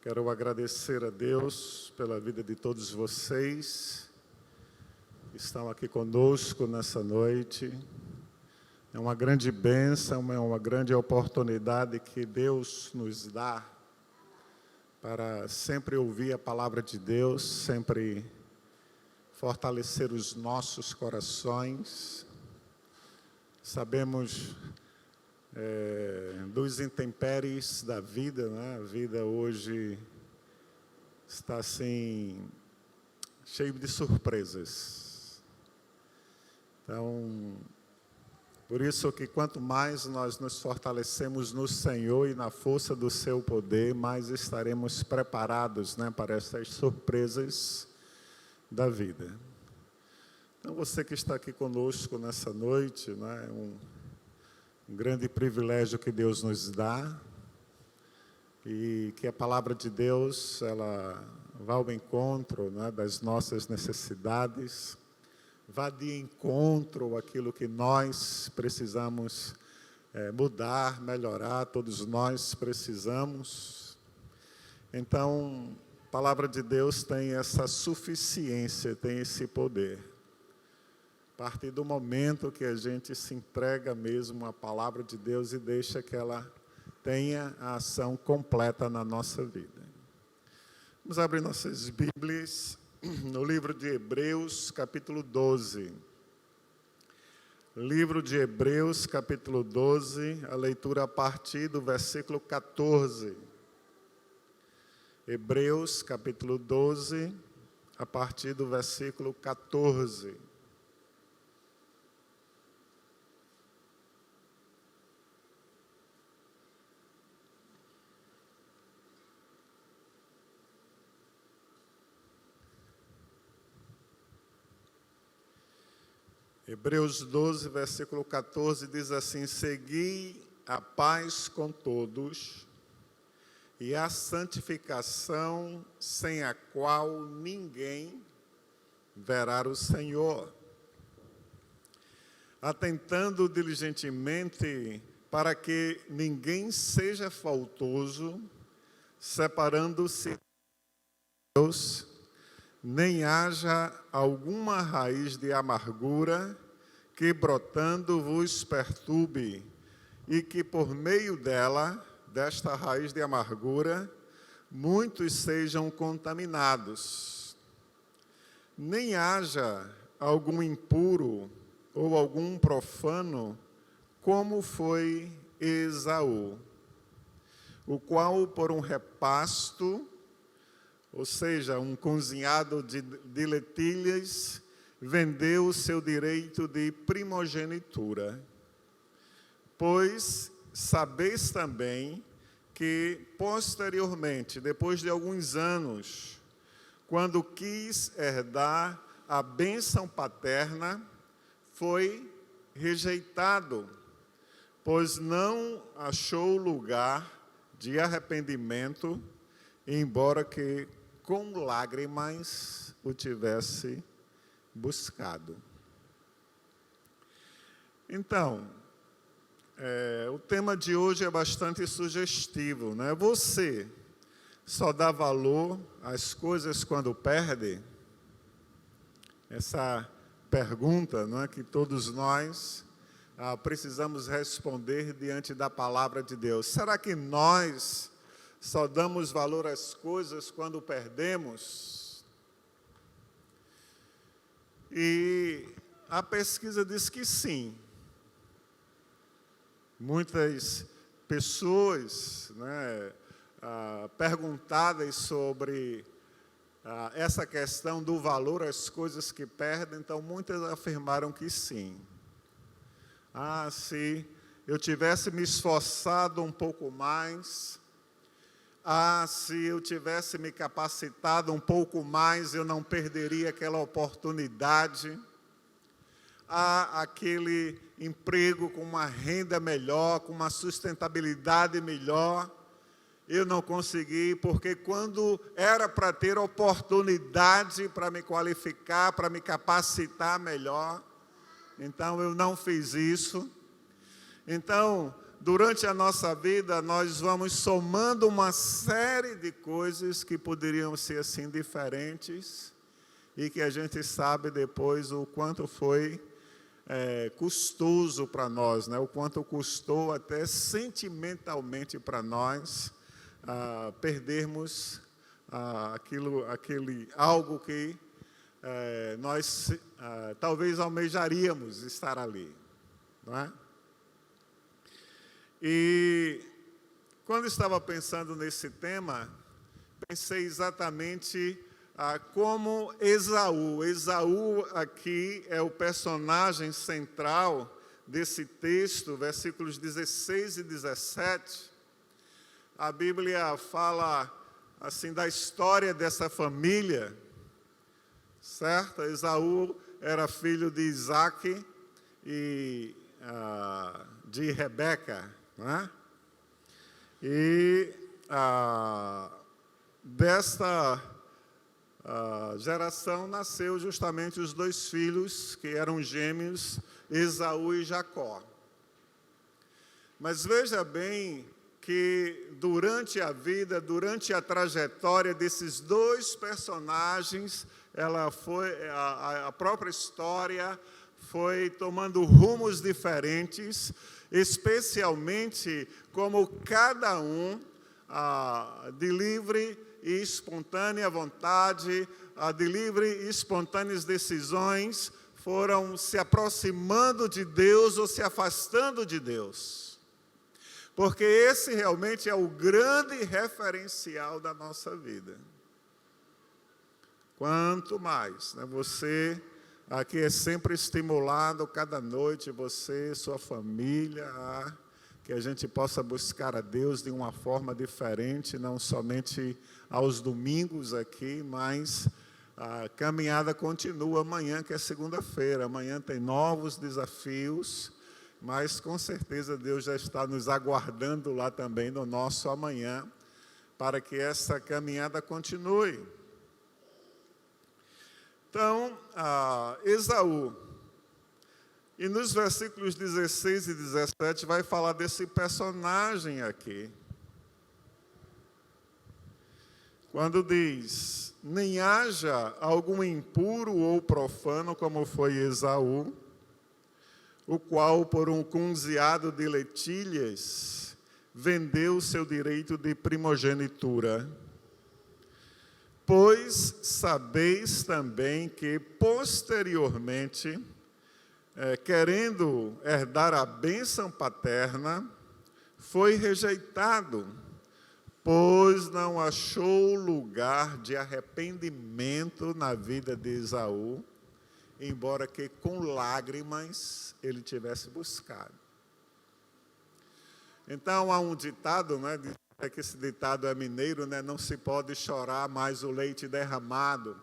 Quero agradecer a Deus pela vida de todos vocês que estão aqui conosco nessa noite. É uma grande bênção, é uma grande oportunidade que Deus nos dá para sempre ouvir a palavra de Deus, sempre fortalecer os nossos corações. Sabemos dos intempéries da vida, né? A vida hoje está assim, cheio de surpresas. Então, por isso que quanto mais nós nos fortalecemos no Senhor e na força do seu poder, mais estaremos preparados, né, para essas surpresas da vida. Então, você que está aqui conosco nessa noite, né, é um grande privilégio que Deus nos dá e que a palavra de Deus, ela vá ao encontro, né, das nossas necessidades, vá de encontro àquilo que nós precisamos mudar, melhorar, todos nós precisamos. Então, a palavra de Deus tem essa suficiência, tem esse poder. A partir do momento que a gente se entrega mesmo à palavra de Deus e deixa que ela tenha a ação completa na nossa vida. Vamos abrir nossas Bíblias no livro de Hebreus, capítulo 12. Livro de Hebreus, capítulo 12, a leitura a partir do versículo 14. Hebreus, capítulo 12, a partir do versículo 14. Hebreus 12, versículo 14, diz assim: segui a paz com todos e a santificação, sem a qual ninguém verá o Senhor, atentando diligentemente para que ninguém seja faltoso, separando-se de Deus, nem haja alguma raiz de amargura que brotando vos perturbe, e que por meio dela, desta raiz de amargura, muitos sejam contaminados. Nem haja algum impuro ou algum profano, como foi Esaú, o qual por um repasto, ou seja, um cozinhado de lentilhas, vendeu o seu direito de primogenitura. Pois sabeis também que, posteriormente, depois de alguns anos, quando quis herdar a bênção paterna, foi rejeitado, pois não achou lugar de arrependimento, embora que com lágrimas o tivesse buscado. Então, o tema de hoje é bastante sugestivo, né? Você só dá valor às coisas quando perde? Essa pergunta, não é, que todos nós precisamos responder diante da palavra de Deus. Será que nós só damos valor às coisas quando perdemos? E a pesquisa diz que sim. Muitas pessoas, né, perguntadas sobre essa questão do valor às coisas que perdem, então muitas afirmaram que sim. Se eu tivesse me esforçado um pouco mais, se eu tivesse me capacitado um pouco mais, eu não perderia aquela oportunidade. Aquele emprego com uma renda melhor, com uma sustentabilidade melhor, eu não consegui, porque quando era para ter oportunidade para me qualificar, para me capacitar melhor, então eu não fiz isso. Então, durante a nossa vida, nós vamos somando uma série de coisas que poderiam ser assim diferentes e que a gente sabe depois o quanto foi custoso para nós, né? O quanto custou até sentimentalmente para nós perdermos algo que nós talvez almejaríamos estar ali, não é? E quando estava pensando nesse tema, pensei exatamente como Esaú. Esaú aqui é o personagem central desse texto, versículos 16 e 17. A Bíblia fala assim da história dessa família, certo? Esaú era filho de Isaque e de Rebeca, não é? E desta geração nasceu justamente os dois filhos que eram gêmeos, Esaú e Jacó. Mas veja bem que durante a vida, durante a trajetória desses dois personagens, a própria história foi tomando rumos diferentes, especialmente como cada um, de livre e espontânea vontade, de livre e espontâneas decisões, foram se aproximando de Deus ou se afastando de Deus. Porque esse realmente é o grande referencial da nossa vida. Quanto mais, né, você aqui é sempre estimulado cada noite, você, sua família, que a gente possa buscar a Deus de uma forma diferente, não somente aos domingos aqui, mas a caminhada continua amanhã, que é segunda-feira. Amanhã tem novos desafios, mas com certeza Deus já está nos aguardando lá também no nosso amanhã, para que essa caminhada continue. Então, Esaú, e nos versículos 16 e 17 vai falar desse personagem aqui. Quando diz, nem haja algum impuro ou profano como foi Esaú, o qual por um cunziado de lentilhas vendeu o seu direito de primogenitura. Pois sabeis também que, posteriormente, querendo herdar a bênção paterna, foi rejeitado, pois não achou lugar de arrependimento na vida de Esaú, embora que com lágrimas ele tivesse buscado. Então, há um ditado, né, que esse ditado é mineiro, né? Não se pode chorar mais o leite derramado.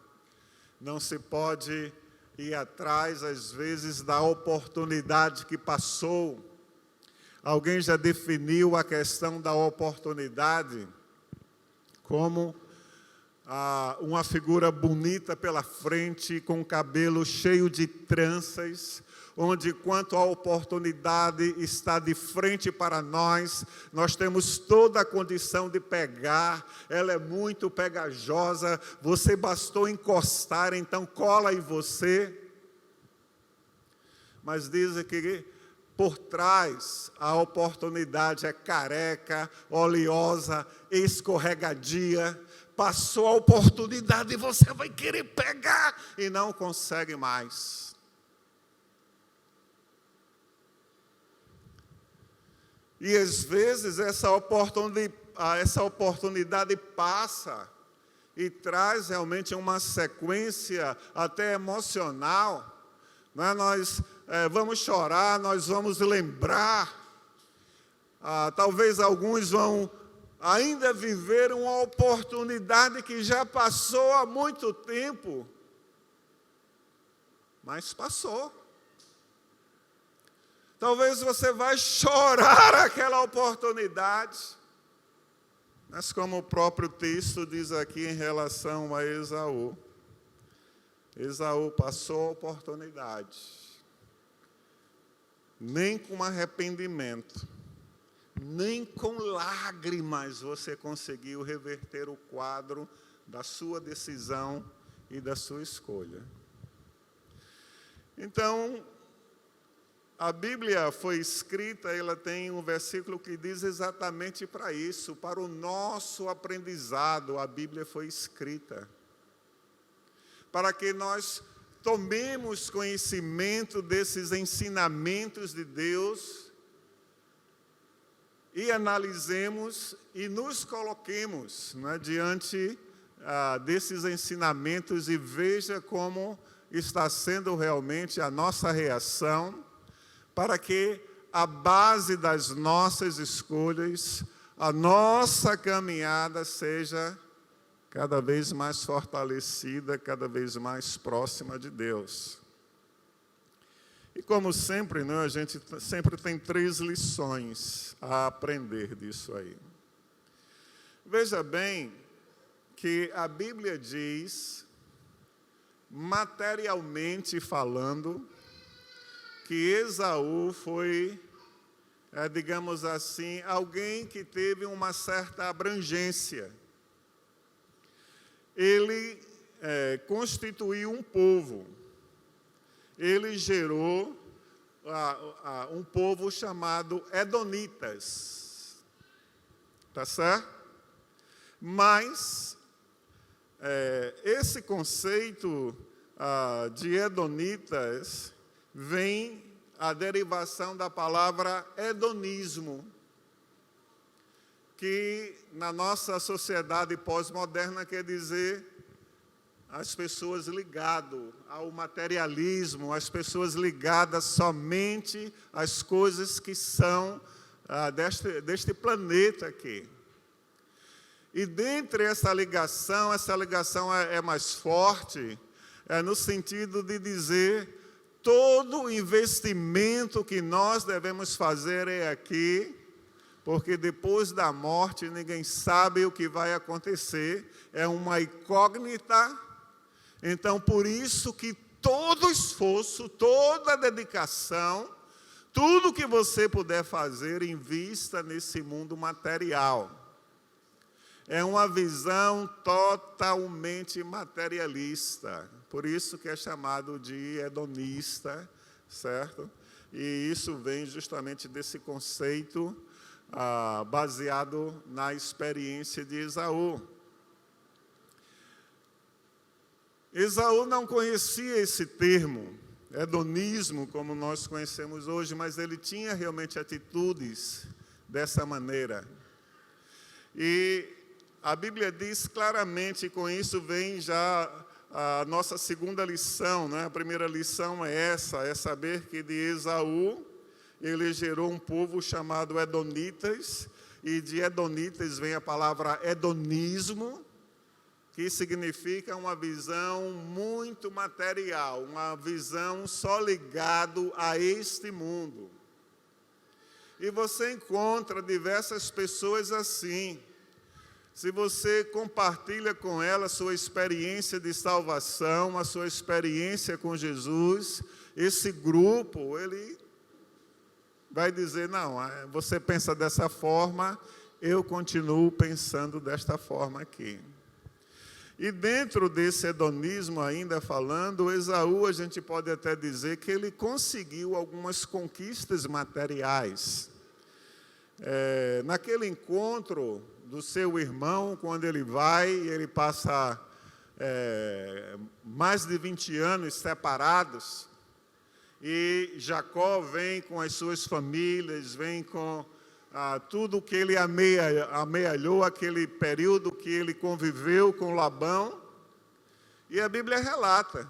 Não se pode ir atrás, às vezes, da oportunidade que passou. Alguém já definiu a questão da oportunidade como uma figura bonita pela frente, com o cabelo cheio de tranças, onde, quanto a oportunidade está de frente para nós, nós temos toda a condição de pegar, ela é muito pegajosa, você bastou encostar, então cola em você. Mas dizem que por trás a oportunidade é careca, oleosa, escorregadia. Passou a oportunidade e você vai querer pegar e não consegue mais. E às vezes essa oportunidade passa e traz realmente uma sequência até emocional. Né? Nós vamos chorar, nós vamos lembrar. Talvez alguns vão ainda viver uma oportunidade que já passou há muito tempo. Mas passou. Talvez você vai chorar aquela oportunidade. Mas como o próprio texto diz aqui em relação a Esaú, Esaú passou a oportunidade. Nem com arrependimento, nem com lágrimas você conseguiu reverter o quadro da sua decisão e da sua escolha. Então, a Bíblia foi escrita, ela tem um versículo que diz exatamente para isso, para o nosso aprendizado, a Bíblia foi escrita. Para que nós tomemos conhecimento desses ensinamentos de Deus e analisemos e nos coloquemos, né, diante desses ensinamentos e veja como está sendo realmente a nossa reação, para que a base das nossas escolhas, a nossa caminhada seja cada vez mais fortalecida, cada vez mais próxima de Deus. E como sempre, né, a gente sempre tem 3 lições a aprender disso aí. Veja bem que a Bíblia diz, materialmente falando, que Esaú foi, digamos assim, alguém que teve uma certa abrangência. Ele constituiu um povo. Ele gerou um povo chamado Edonitas. Tá certo? Mas esse conceito de Edonitas vem a derivação da palavra hedonismo, que na nossa sociedade pós-moderna quer dizer as pessoas ligadas ao materialismo, as pessoas ligadas somente às coisas que são deste planeta aqui. E dentre essa ligação é mais forte, no sentido de dizer todo investimento que nós devemos fazer é aqui, porque depois da morte ninguém sabe o que vai acontecer, é uma incógnita. Então, por isso que todo esforço, toda dedicação, tudo que você puder fazer, invista nesse mundo material. É uma visão totalmente materialista, por isso que é chamado de hedonista, certo? E isso vem justamente desse conceito baseado na experiência de Esaú. Esaú não conhecia esse termo, hedonismo, como nós conhecemos hoje, mas ele tinha realmente atitudes dessa maneira. E a Bíblia diz claramente, com isso vem já a nossa segunda lição, né? A primeira lição é essa, é saber que de Esaú, ele gerou um povo chamado Edonitas, e de Edonitas vem a palavra hedonismo, que significa uma visão muito material, uma visão só ligado a este mundo. E você encontra diversas pessoas assim. Se você compartilha com ela a sua experiência de salvação, a sua experiência com Jesus, esse grupo, ele vai dizer, não, você pensa dessa forma, eu continuo pensando desta forma aqui. E dentro desse hedonismo ainda falando, Esaú, a gente pode até dizer que ele conseguiu algumas conquistas materiais. Naquele encontro do seu irmão, quando ele passa mais de 20 anos separados, e Jacó vem com as suas famílias, vem com tudo que ele amealhou, aquele período que ele conviveu com Labão, e a Bíblia relata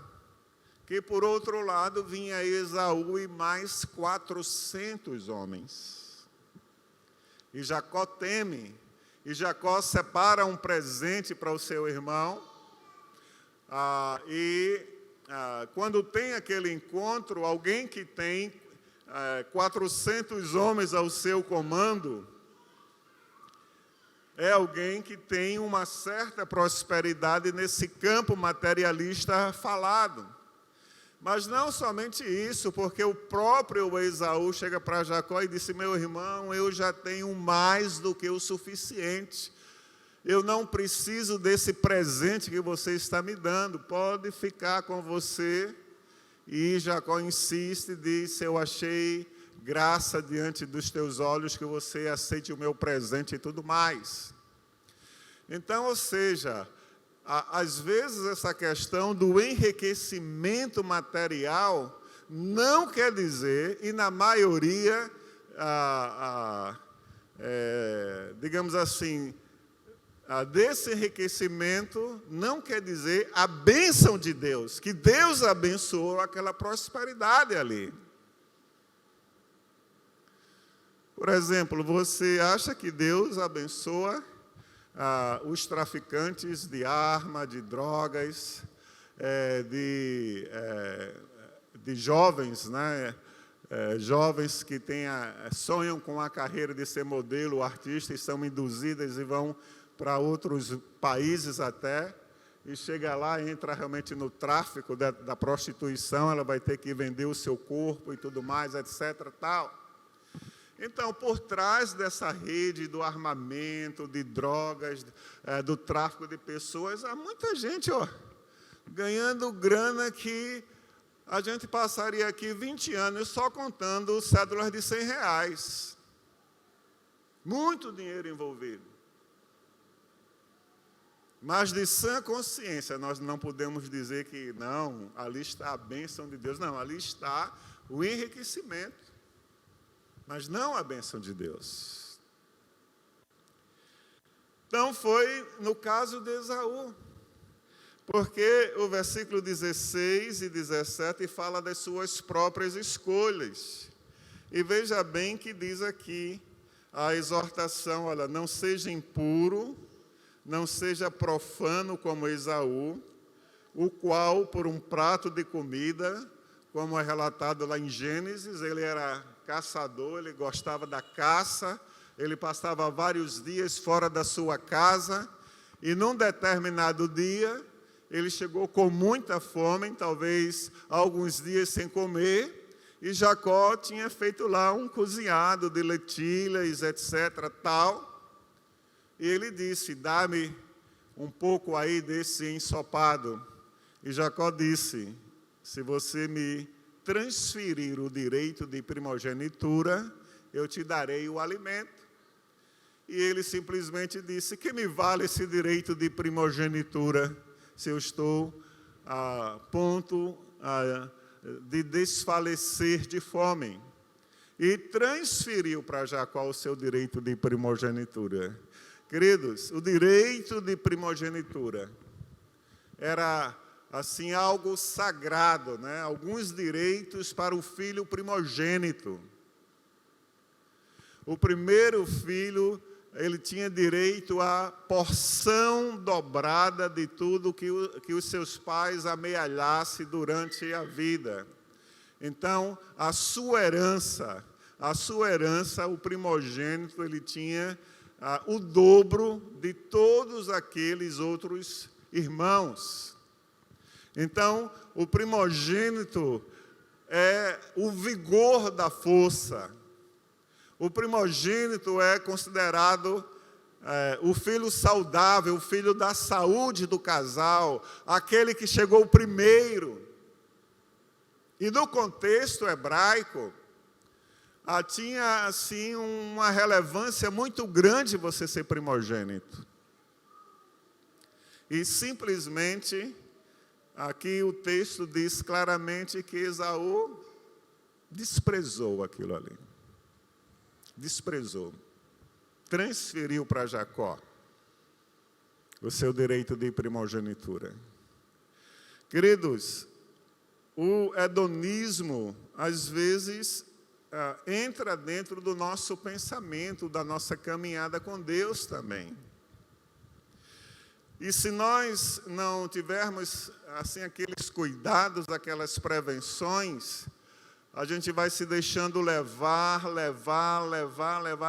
que, por outro lado, vinha Esaú e mais 400 homens. E Jacó teme, e Jacó separa um presente para o seu irmão, quando tem aquele encontro, alguém que tem 400 homens ao seu comando, é alguém que tem uma certa prosperidade nesse campo materialista falado. Mas não somente isso, porque o próprio Esaú chega para Jacó e disse: meu irmão, eu já tenho mais do que o suficiente. Eu não preciso desse presente que você está me dando, pode ficar com você. E Jacó insiste e diz: eu achei graça diante dos teus olhos que você aceite o meu presente e tudo mais. Então, ou seja, às vezes essa questão do enriquecimento material não quer dizer, e na maioria, digamos assim, desse enriquecimento não quer dizer a bênção de Deus, que Deus abençoou aquela prosperidade ali. Por exemplo, você acha que Deus abençoa os traficantes de arma, de drogas, de jovens, né? Jovens que sonham com a carreira de ser modelo, artista, e são induzidas e vão para outros países até, e chega lá e entra realmente no tráfico da prostituição, ela vai ter que vender o seu corpo e tudo mais, etc. tal. Então, por trás dessa rede do armamento, de drogas, do tráfico de pessoas, há muita gente ganhando grana que a gente passaria aqui 20 anos só contando cédulas de R$100. Muito dinheiro envolvido. Mas de sã consciência, nós não podemos dizer que não, ali está a bênção de Deus. Não, ali está o enriquecimento, mas não a bênção de Deus. Então foi no caso de Esaú, porque o versículo 16 e 17 fala das suas próprias escolhas. E veja bem que diz aqui a exortação: olha, não seja impuro, não seja profano como Esaú, o qual, por um prato de comida, como é relatado lá em Gênesis, ele era caçador, ele gostava da caça, ele passava vários dias fora da sua casa, e num determinado dia, ele chegou com muita fome, talvez alguns dias sem comer, e Jacó tinha feito lá um cozinhado de lentilhas, etc., tal, e ele disse: dá-me um pouco aí desse ensopado. E Jacó disse: se você me transferir o direito de primogenitura, eu te darei o alimento. E ele simplesmente disse: que me vale esse direito de primogenitura, se eu estou a ponto de desfalecer de fome? E transferiu para Jacó o seu direito de primogenitura. Queridos, o direito de primogenitura era assim algo sagrado, né? Alguns direitos para o filho primogênito. O primeiro filho, ele tinha direito à porção dobrada de tudo que os seus pais amealhassem durante a vida. Então, a sua herança, o primogênito, ele tinha o dobro de todos aqueles outros irmãos. Então, o primogênito é o vigor da força. O primogênito é considerado o filho saudável, o filho da saúde do casal, aquele que chegou primeiro. E no contexto hebraico, tinha assim uma relevância muito grande você ser primogênito. E simplesmente, aqui o texto diz claramente que Esaú desprezou aquilo ali. Desprezou. Transferiu para Jacó o seu direito de primogenitura. Queridos, o hedonismo, às vezes, entra dentro do nosso pensamento, da nossa caminhada com Deus também. E se nós não tivermos assim aqueles cuidados, aquelas prevenções, a gente vai se deixando levar,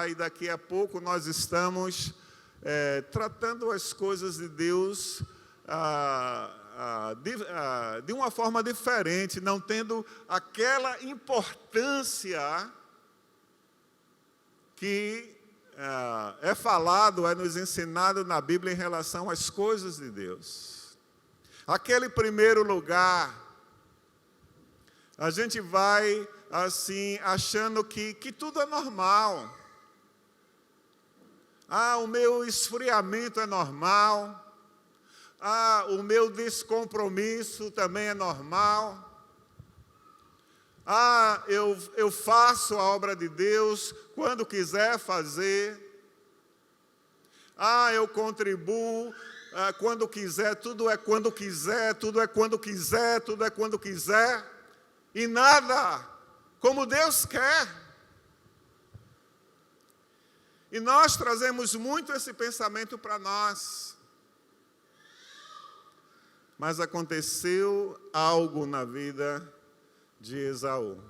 e daqui a pouco nós estamos tratando as coisas de Deus de uma forma diferente, não tendo aquela importância que é falado, é nos ensinado na Bíblia em relação às coisas de Deus. Aquele primeiro lugar, a gente vai assim, achando que tudo é normal. O meu esfriamento é normal. O meu descompromisso também é normal. Eu faço a obra de Deus quando quiser fazer. Eu contribuo quando quiser, tudo é quando quiser, tudo é quando quiser, tudo é quando quiser. E nada como Deus quer. E nós trazemos muito esse pensamento para nós. Mas aconteceu algo na vida de Esaú.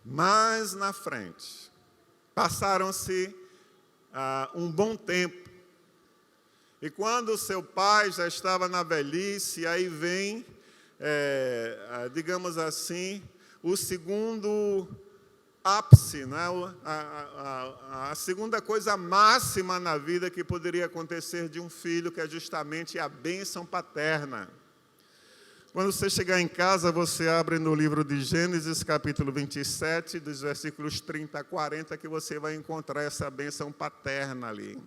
Mais na frente, passaram-se um bom tempo. E quando seu pai já estava na velhice, aí vem, digamos assim, o segundo ápice, né? A segunda coisa máxima na vida que poderia acontecer de um filho, que é justamente a bênção paterna. Quando você chegar em casa, você abre no livro de Gênesis, capítulo 27, dos versículos 30 a 40, que você vai encontrar essa bênção paterna ali.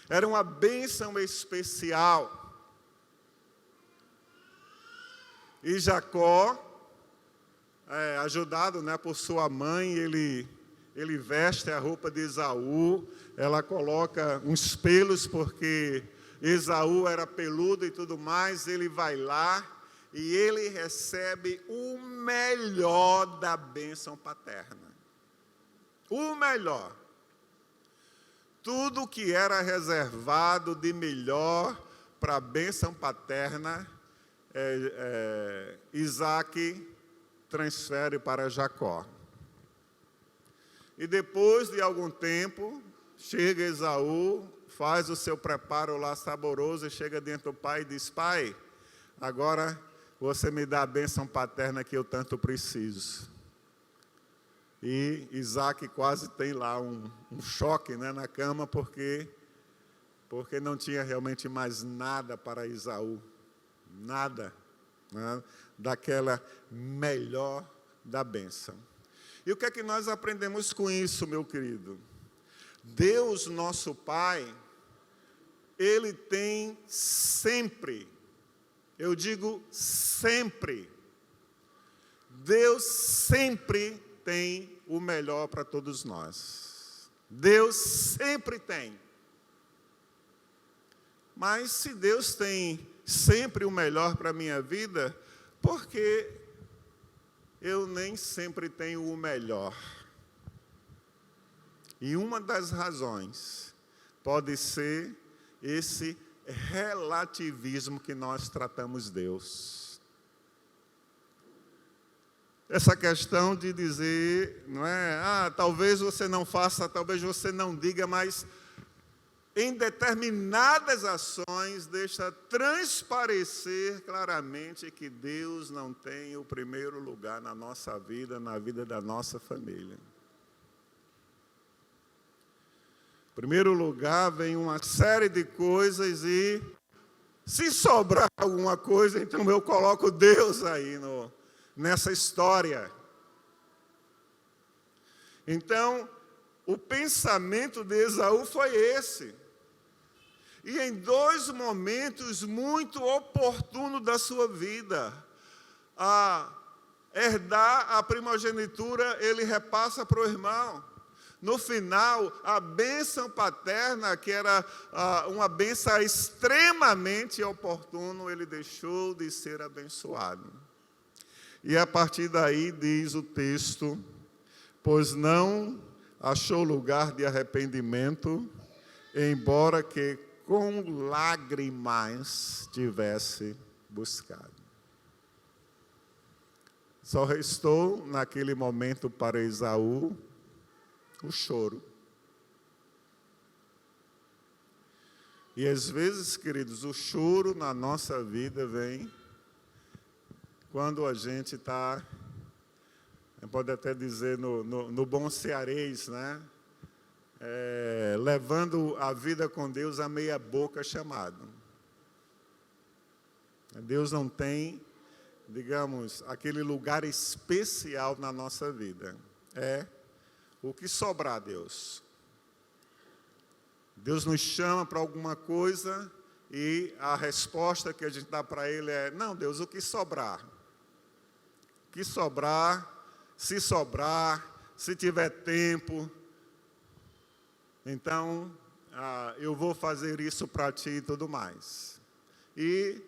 Era uma bênção especial. E Jacó, ajudado, né, por sua mãe, ele veste a roupa de Esaú, ela coloca uns pelos, porque Esaú era peludo e tudo mais, ele vai lá e ele recebe o melhor da bênção paterna. O melhor. Tudo que era reservado de melhor para a bênção paterna, Isaac transfere para Jacó. E depois de algum tempo, chega Esaú, faz o seu preparo lá saboroso, e chega dentro do pai e diz: pai, agora você me dá a bênção paterna que eu tanto preciso. E Isaac quase tem lá um choque, né, na cama, porque não tinha realmente mais nada para Esaú. Nada, né, daquela melhor da bênção. E o que é que nós aprendemos com isso, meu querido? Deus, nosso Pai, Ele tem sempre, eu digo sempre, Deus sempre tem o melhor para todos nós. Deus sempre tem. Mas se Deus tem sempre o melhor para a minha vida, por que eu nem sempre tenho o melhor? E uma das razões pode ser esse relativismo que nós tratamos Deus. Essa questão de dizer, não é? Talvez você não faça, talvez você não diga, mas em determinadas ações deixa transparecer claramente que Deus não tem o primeiro lugar na nossa vida, na vida da nossa família. Em primeiro lugar vem uma série de coisas e, se sobrar alguma coisa, então eu coloco Deus aí nessa história. Então, o pensamento de Esaú foi esse. E em dois momentos muito oportunos da sua vida, a herdar a primogenitura, ele repassa para o irmão. No final, a bênção paterna, que era uma bênção extremamente oportuna, ele deixou de ser abençoado. E a partir daí diz o texto: pois não achou lugar de arrependimento, embora que com lágrimas tivesse buscado. Só restou naquele momento para Esaú o choro. E às vezes, queridos, o choro na nossa vida vem quando a gente está, pode até dizer no bom cearês, né? Levando a vida com Deus a meia boca chamado. Deus não tem, digamos, aquele lugar especial na nossa vida. É o que sobrar, Deus. Deus nos chama para alguma coisa e a resposta que a gente dá para Ele é: não, Deus, o que sobrar? O que sobrar, se tiver tempo, então eu vou fazer isso para Ti e tudo mais. E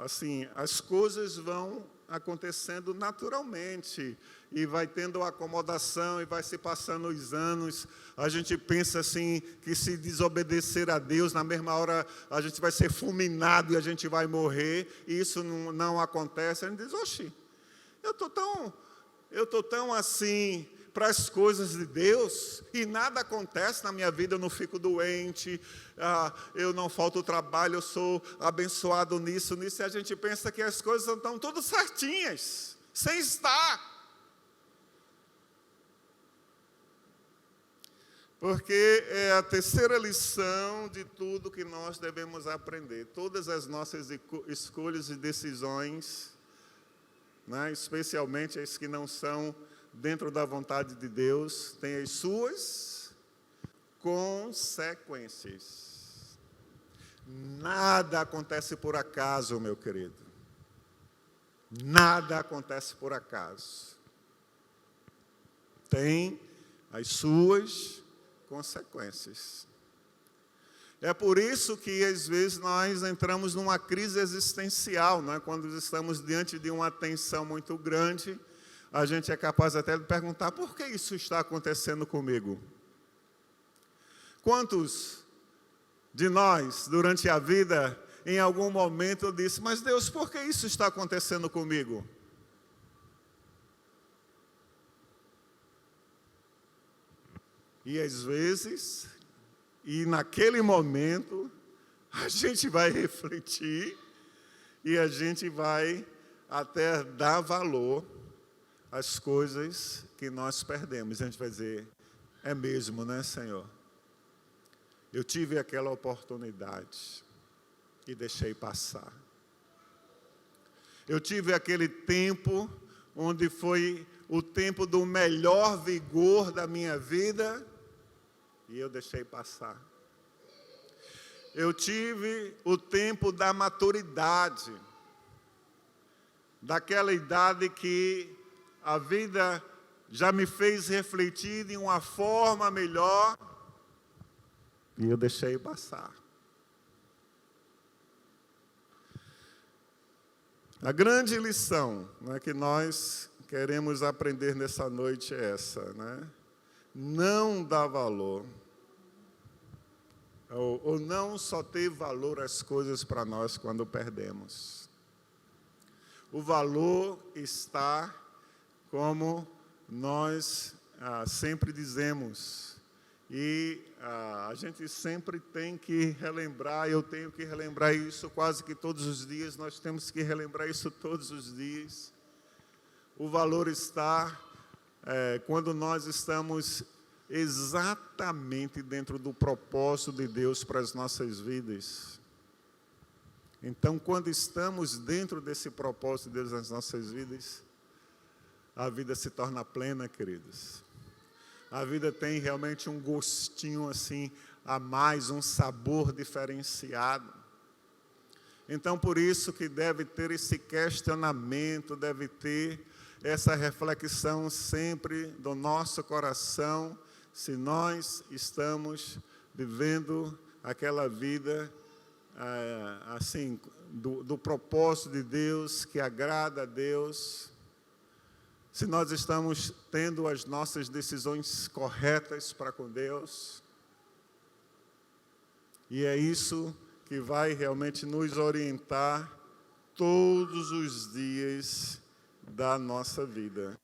assim, as coisas vão acontecendo naturalmente e vai tendo acomodação e vai se passando os anos. A gente pensa assim que se desobedecer a Deus, na mesma hora a gente vai ser fulminado e a gente vai morrer, e isso não acontece. A gente diz: oxi, eu tô tão assim para as coisas de Deus e nada acontece na minha vida, eu não fico doente, eu não falto trabalho, eu sou abençoado nisso, e a gente pensa que as coisas estão tudo certinhas, sem estar. Porque é a terceira lição de tudo que nós devemos aprender. Todas as nossas escolhas e decisões, né, especialmente as que não são dentro da vontade de Deus, tem as suas consequências. Nada acontece por acaso, meu querido. Nada acontece por acaso. Tem as suas consequências. É por isso que, às vezes, nós entramos numa crise existencial, né? Quando estamos diante de uma tensão muito grande, a gente é capaz até de perguntar: por que isso está acontecendo comigo? Quantos de nós, durante a vida, em algum momento, disse: mas Deus, por que isso está acontecendo comigo? E às vezes, e naquele momento, a gente vai refletir e a gente vai até dar valor às coisas que nós perdemos. A gente vai dizer: é mesmo, né, Senhor? Eu tive aquela oportunidade e deixei passar. Eu tive aquele tempo onde foi o tempo do melhor vigor da minha vida e eu deixei passar. Eu tive o tempo da maturidade, daquela idade que a vida já me fez refletir de uma forma melhor e eu deixei passar. A grande lição, né, que nós queremos aprender nessa noite é essa, né? Não dá valor, ou não só ter valor as coisas para nós quando perdemos. O valor está, como nós sempre dizemos, e a gente sempre tem que relembrar, eu tenho que relembrar isso quase que todos os dias, nós temos que relembrar isso todos os dias. O valor está quando nós estamos exatamente dentro do propósito de Deus para as nossas vidas. Então, quando estamos dentro desse propósito de Deus nas nossas vidas, a vida se torna plena, queridos. A vida tem realmente um gostinho assim a mais, um sabor diferenciado. Então, por isso que deve ter esse questionamento, deve ter essa reflexão sempre do nosso coração, se nós estamos vivendo aquela vida assim, do propósito de Deus, que agrada a Deus, se nós estamos tendo as nossas decisões corretas para com Deus. E é isso que vai realmente nos orientar todos os dias da nossa vida.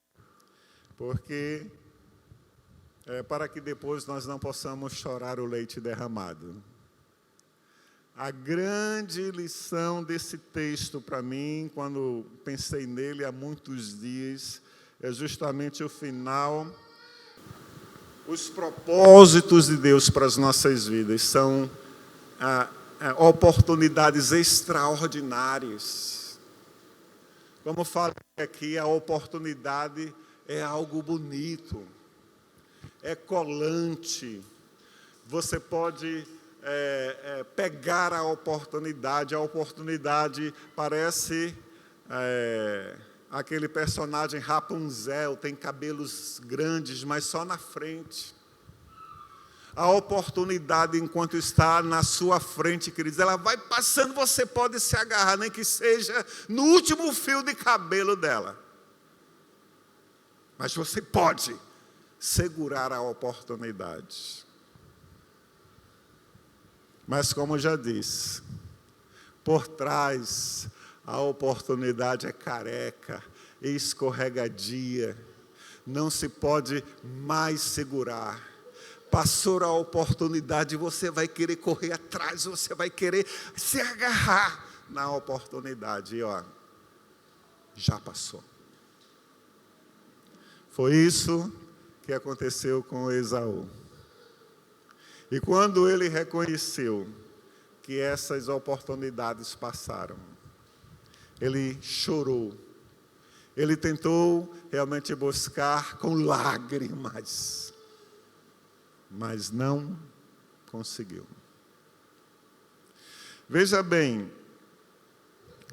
Porque para que depois nós não possamos chorar o leite derramado. A grande lição desse texto para mim, quando pensei nele há muitos dias, é justamente o final. Os propósitos de Deus para as nossas vidas são oportunidades extraordinárias. Como falei aqui, a oportunidade é algo bonito, é colante. Você pode pegar a oportunidade parece aquele personagem Rapunzel, tem cabelos grandes, mas só na frente. A oportunidade, enquanto está na sua frente, queridos, ela vai passando, você pode se agarrar, nem que seja no último fio de cabelo dela. Mas você pode segurar a oportunidade. Mas, como já disse, por trás a oportunidade é careca, escorregadia, não se pode mais segurar. Passou a oportunidade, você vai querer correr atrás, você vai querer se agarrar na oportunidade. E, já passou. Foi isso que aconteceu com Esaú. E quando ele reconheceu que essas oportunidades passaram, ele chorou. Ele tentou realmente buscar com lágrimas, mas não conseguiu. Veja bem,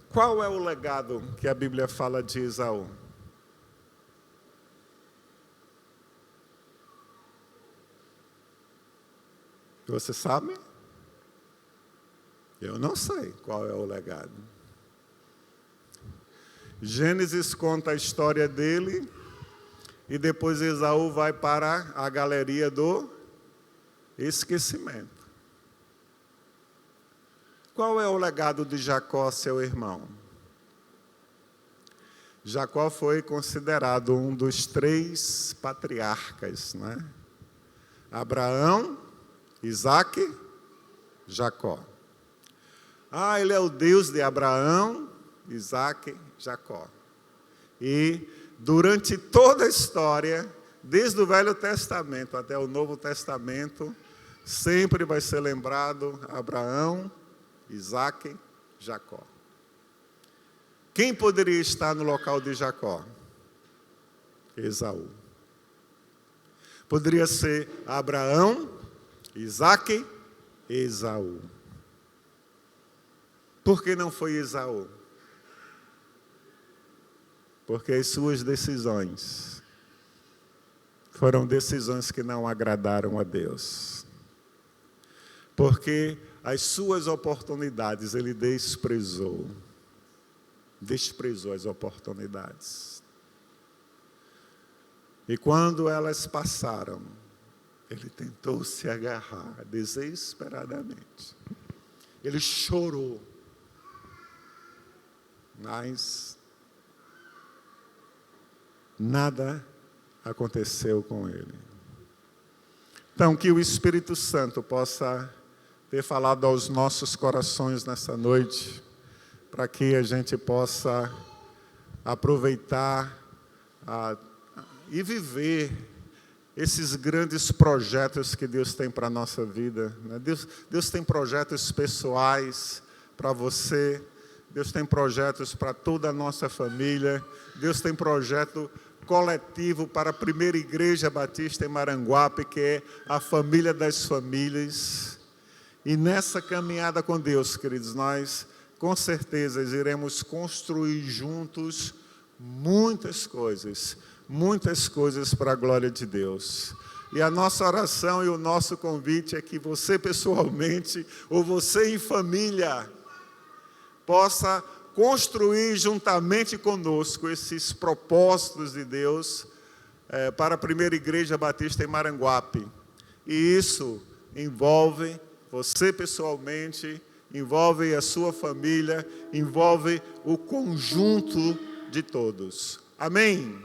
qual é o legado que a Bíblia fala de Esaú? Você sabe? Eu não sei qual é o legado. Gênesis conta a história dele e depois Esaú vai para a galeria do esquecimento. Qual é o legado de Jacó, seu irmão? Jacó foi considerado um dos 3 patriarcas, né? Abraão, Isaque, Jacó. Ele é o Deus de Abraão, Isaque, Jacó. E durante toda a história, desde o Velho Testamento até o Novo Testamento, sempre vai ser lembrado Abraão, Isaque, Jacó. Quem poderia estar no local de Jacó? Esaú. Poderia ser Abraão, Isaque, Esaú. Por que não foi Esaú? Porque as suas decisões foram decisões que não agradaram a Deus. Porque as suas oportunidades ele desprezou. Desprezou as oportunidades. E quando elas passaram, ele tentou se agarrar desesperadamente. Ele chorou. Mas nada aconteceu com ele. Então, que o Espírito Santo possa ter falado aos nossos corações nessa noite, para que a gente possa aproveitar e viver esses grandes projetos que Deus tem para a nossa vida. Deus tem projetos pessoais para você, Deus tem projetos para toda a nossa família, Deus tem projeto coletivo para a primeira Igreja Batista em Maranguape, que é a família das famílias. E nessa caminhada com Deus, queridos, nós com certeza iremos construir juntos muitas coisas para a glória de Deus. E a nossa oração e o nosso convite é que você pessoalmente, ou você em família, possa construir juntamente conosco esses propósitos de Deus para a primeira Igreja Batista em Maranguape. E isso envolve você pessoalmente, envolve a sua família, envolve o conjunto de todos. Amém?